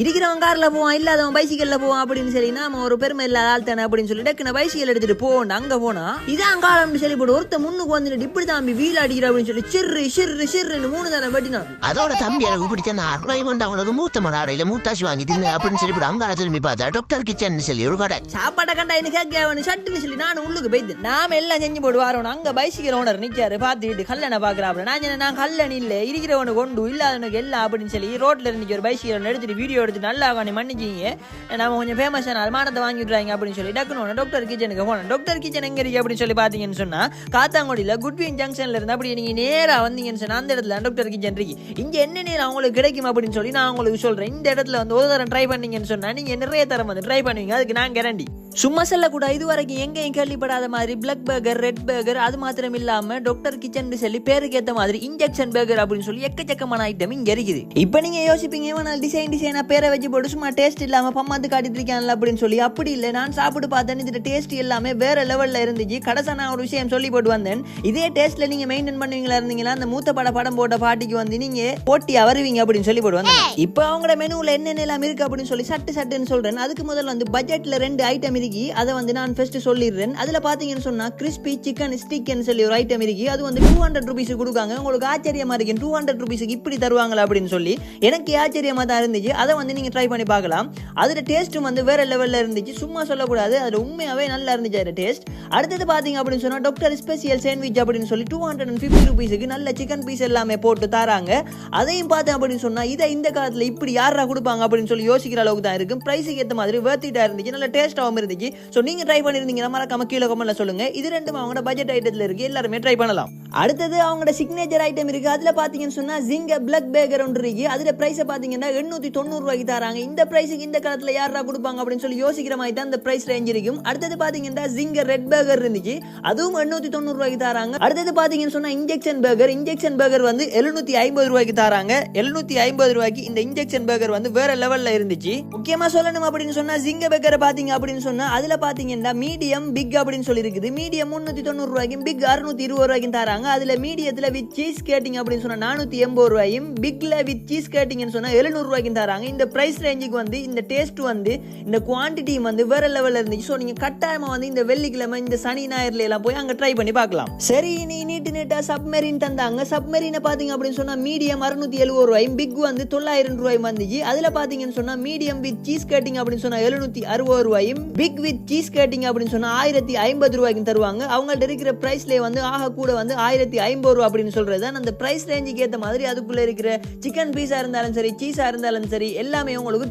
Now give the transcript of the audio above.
இருக்கிறவன் கார்ல போவான், இல்லாதவன் பைசிக்கல்ல போவான் அப்படின்னு சொல்லி நாம ஒரு பெருமை இல்லாத ஆள் தானே அப்படின்னு சொல்லி டக்குன பைசிக்கல் எடுத்துட்டு போவோம். அங்க போனா இதான் காலம் சொல்லி போட்டு ஒருத்த முன்னுக்கு வந்துட்டு இப்படி தான் வீல் அடிக்கிற அப்படின்னு சொல்லி சிறு சிறு சிறுன்னு 3 தடவை வெட்டினான். அதோட தம்பி எனக்கு பிடிச்ச அவங்களுக்கு மூத்த மராடையில மூத்தாசி வாங்கி தின்னு அப்படின்னு சொல்லி அங்க திரும்பி பார்த்தா டாக்டர் கிச்சன் சொல்லி ஒரு கடை சாப்பாட்டை கண்டா எனக்கு கேட்க சட்டுன்னு சொல்லி நானும் உள்ளுக்கு போயிட்டு நாம எல்லாம் செஞ்சு போட்டு வரோம். அங்க பைசிக்கல் ஓனர் நிக்காரு பார்த்துட்டு கல்லணை பாக்குறாப்ல. நான் கல்லணி இல்ல இருக்கிறவனு கொண்டு இல்லாதவனுக்கு எல்லாம் அப்படின்னு சொல்லி ரோட்ல இருந்து ஒரு பைசிக்கல் எடுத்துட்டு வீடியோ எடுத்து நல்லா மன்னிச்சிங்க நம்ம கொஞ்சம் ஃபேமஸான அல்மானத்தை வாங்கி விட்றாங்க அப்படின்னு சொல்லி டக்குனு டாக்டர் கிச்சனுக்கு போனேன். டாக்டர் கிச்சன் எங்க இருக்கு அப்படின்னு சொல்லி பாத்தீங்கன்னு சொன்னா காத்தாங்குடியில குட்வின் ஜங்ஷன்ல இருந்து அப்படி நீங்க நேரா வந்தீங்கன்னு சொன்னா அந்த இடத்துல டாக்டர் கிச்சன் இருக்கு. இங்க என்ன நேரம் அவங்களுக்கு கிடைக்கும் அப்படின்னு சொல்லி நான் உங்களுக்கு சொல்றேன். இந்த இடத்துல வந்து ஒரு தரம் ட்ரை பண்ணீங்கன்னு சொன்னா நீங்க நிறைய தரம் வந்து ட்ரை பண்ணுவீங்க. அதுக்கு நான் கேரண்டி. சும்மா செல்ல கூட இது வரைக்கும் எங்கேயும் கேள்விப்படாத மாதிரி பிளாக் பர்கர், ரெட் பர்கர், அது மாத்திரம் இல்லாம டாக்டர் கிச்சன் சொல்லி பேருக்கு ஏத்த மாதிரி இன்ஜெக்ஷன் பர்கர் அப்படின்னு சொல்லி எக்கச்சக்கமான ஐட்டம் இங்க இருக்குது. இப்ப நீங்க யோசிப்பீங்க இவனால் டிசைனா பேரை வச்சு போட்டு சும்மா டேஸ்ட் இல்லாம பம்மாத்து காட்டிட்டு இருக்கான்ல அப்படின்னு சொல்லி. அப்படி இல்லை, நான் சாப்பிட்டு பார்த்தேன். இந்த டேஸ்ட் எல்லாமே வேற லெவல்ல இருந்துச்சு. கடைசா நான் ஒரு விஷயம் சொல்லி போட்டு வந்தேன். இதே டேஸ்ட்ல நீங்க மெயின்டைன் பண்ணுவீங்களா இருந்தீங்கன்னா அந்த மூத்த படம் போட்ட பாட்டிக்கு வந்து நீங்க போட்டி வருவீங்க அப்படின்னு சொல்லி போட்டு வந்தேன். இப்போ அவங்களோட மெனுல என்னென்ன எல்லாம் இருக்கு அப்படின்னு சொல்லி சட்டுன்னு சொல்றேன். அதுக்கு முதல்ல வந்து பட்ஜெட்ல 2 ஐட்டம் இருக்கு. அதை வந்து நான் ஃபர்ஸ்ட் சொல்லிடுறேன். அதுல பாத்தீங்கன்னு சொன்னா கிறிஸ்பி சிக்கன் ஸ்டிக் சொல்லி ஒரு ஐட்டம் இருக்கு. அது வந்து 200 ரூபீஸ் கொடுக்காங்க. உங்களுக்கு ஆச்சரியமா இருக்கு 200 ரூபீஸ்க்கு இப்படி தருவாங்களா அப்படின்னு சொல்லி. எனக்கு ஆச்சரியமா தான் இருந்துச்சு. அதை வந்து நீங்க ட்ரை பண்ணி பார்க்கலாம். அதோட டேஸ்ட்டும் வந்து வேற லெவல்ல இருந்துச்சு. சும்மா சொல்லக்கூடாது, அதுல உண்மையாவே நல்லா இருந்துச்சு அதோட டேஸ்ட். அடுத்தது பாத்தீங்க அப்படின்னு சொன்னா டாக்டர் ஸ்பெஷல் சாண்ட்விச் அப்படின்னு சொல்லி 250 ரூபீஸ்க்கு நல்ல சிக்கன் பீஸ் எல்லாமே போட்டு தராங்க. அதையும் பார்த்தேன் அப்படின்னு சொன்னா இதை இந்த காலத்துல இப்படி யாரா கொடுப்பாங்க அப்படின்னு சொல்லி யோசிக்கிற அளவுக்கு தான் இருக்கு. பிரைஸுக்கு ஏற்ற மாதிரி வேர்த்திட்டா இருந்துச்சு. நல்ல டேஸ்டாவும் இருந்துச்சு. ஸோ நீங்க ட்ரை பண்ணிருந்தீங்கன்னா மறக்காம கீழே கமெண்ட்ல சொல்லுங்க. இது ரெண்டும் அவங்களோட பட்ஜெட் ஐட்டத்துல இருக்கு. எல்லாருமே ட்ரை பண்ணலாம். அடுத்தது அவங்களோட சிக்னேச்சர் ஐட்டம் இருக்கு. அதுல பாத்தீங்கன்னு சொன்னா ஜிங்க பிளாக் பர்கர் ஒன்று இருக்கு. அதுல பிரைஸ் பாத்தீங்கன்னா 890 ரூபாய்க்கு தராங்க. இந்த பிரைஸுக்கு இந்த காலத்துல யாரா கொடுப்பாங்க அப்படின்னு சொல்லி யோசிக்கிற மாதிரி தான் இந்த பிரைஸ் ரேஞ்ச் இருக்கும். அடுத்தது பாத்தீங்கன்னா ஜிங்க ரெட் பர்கர் இருந்துச்சு. அதுவும் 890 ரூபாய்க்கு தராங்க. அடுத்தது பாத்தீங்கன்னு சொன்னா இன்ஜெக்ஷன் பர்கர் வந்து 750 ரூபாய்க்கு தராங்க. 750 ரூபாய்க்கு இந்த இன்ஜெக்ஷன் பர்கர் வந்து வேற லெவல்ல இருந்துச்சு. முக்கியமா சொல்லணும் அப்படின்னு சொன்னா ஜிங்க பர்கர் பாத்தீங்க அப்படின்னு சொன்னா அதுல பாத்தீங்கன்னா மீடியம் பிக் அப்படின்னு சொல்லி இருக்குது. மீடியம் 390 ரூபாய்க்கும் பிக் 620 ரூபாய்க்கும் தராங்க. அதுல மீடியத்துல வித் சீஸ் கேட்டிங் அப்படின்னு சொன்னா 480 ரூபாயும், பிக்ல வித் சீஸ் கேட்டிங்னு சொன்னா 700 ரூபாய்க்கும் தராங்க. இந்த பிரைஸ் ரேஞ்சுக்கு வந்து இந்த டேஸ்ட் வந்து இந்த குவான்டிட்டி வந்து வேற லெவல்ல இருந்துச்சு. ஸோ நீங்க கட்டாயமா வந்து இந்த வெள்ளிக்கிழமை இந்த சனி ஞாயிறுல எல்லாம் போய் அங்க ட்ரை பண்ணி பார்க்கலாம். சரி, நீட்டா சப்மெரின் தந்தாங்க. சப்மெரினை பாத்தீங்க அப்படின்னு சொன்னா மீடியம் 670 ரூபாயும், பிக் வந்து 900 ரூபாயும் வந்துச்சு. அதுல பாத்தீங்கன்னு சொன்னா மீடியம் வித் சீஸ் கேட்டிங் அப்படின்னு சொன்னா 760 ரூபாயும், பிக் வித் சீஸ் கேட்டிங் அப்படின்னு சொன்னா 1050 ரூபாய்க்கும் தருவாங்க. அவங்கள்ட்ட இருக்கிற பிரைஸ்ல வந்து ஆக கூட வந்து 1050 ரூபாய் அப்படின்னு சொல்றது அந்த பிரைஸ் ரேஞ்சுக்கு ஏற்ற மாதிரி அதுக்குள்ள இருக்கிற சிக்கன் பீஸா இருந்தாலும் சரி, சீஸா இருந்தாலும் சரி, எல்லாமே உங்களுக்கு